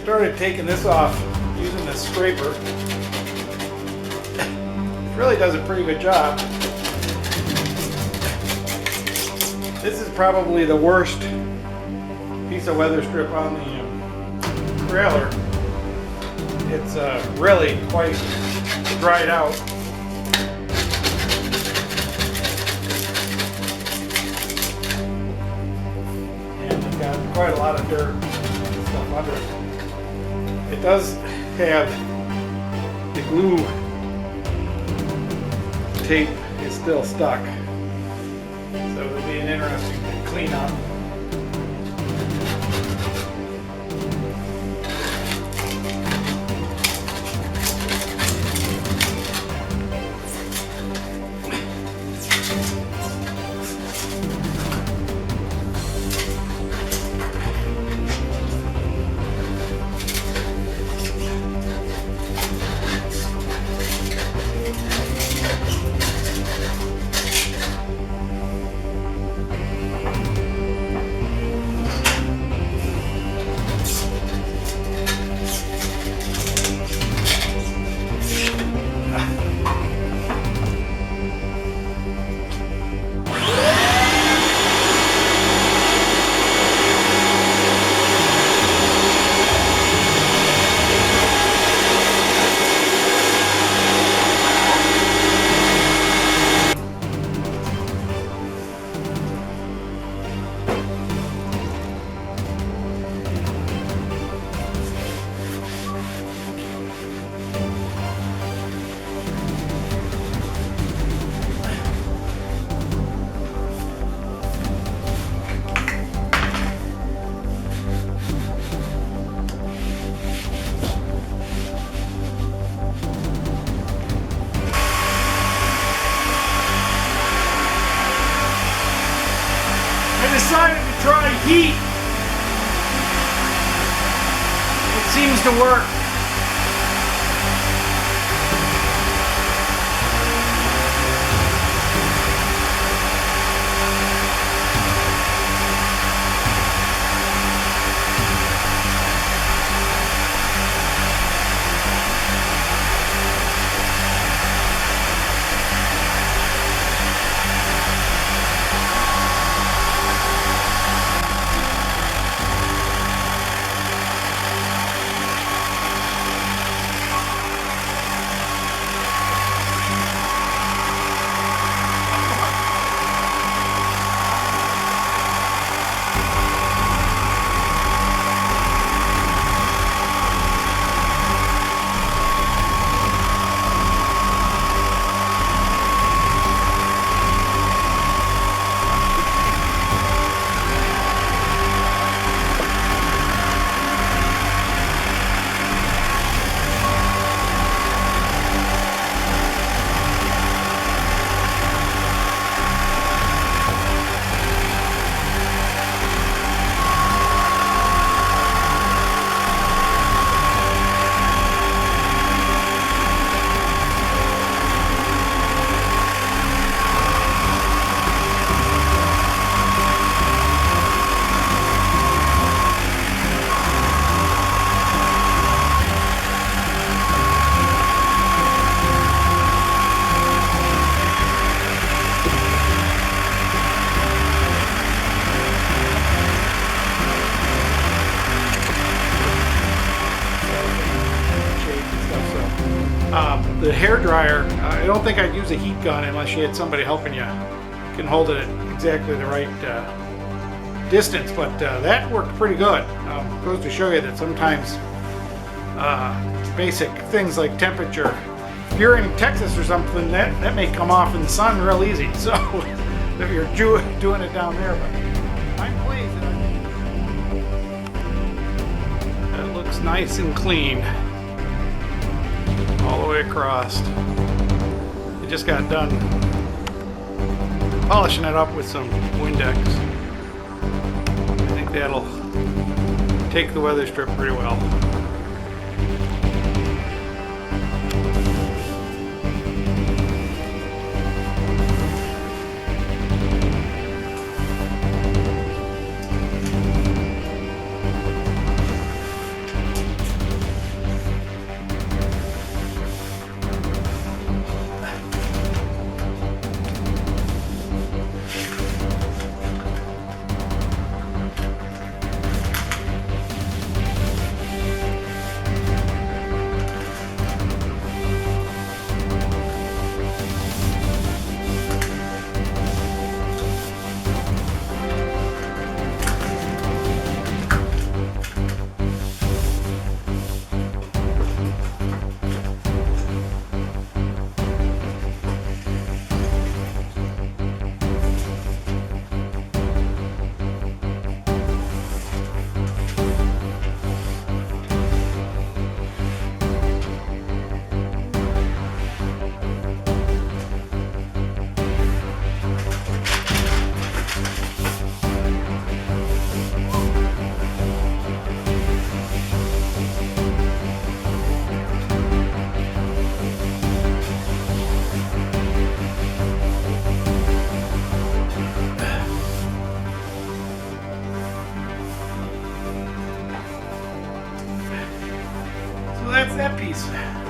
started taking this off using this scraper. It really does a pretty good job. This is probably the worst piece of weather strip on the trailer. It's really quite dried out. And it's got quite a lot of dirt and stuff under it. It does have the glue tape is still stuck. So it'll be an interesting cleanup. Decided to try heat. It seems to work. The hair dryer, I don't think I'd use a heat gun unless you had somebody helping you. You can hold it at exactly the right distance, but that worked pretty good. Goes to show you that sometimes basic things like temperature, if you're in Texas or something, that may come off in the sun real easy. So if you're doing it down there, but I'm pleased. That looks nice and clean all the way across. I just got done polishing it up with some Windex. I think that'll take the weather strip pretty well. that piece.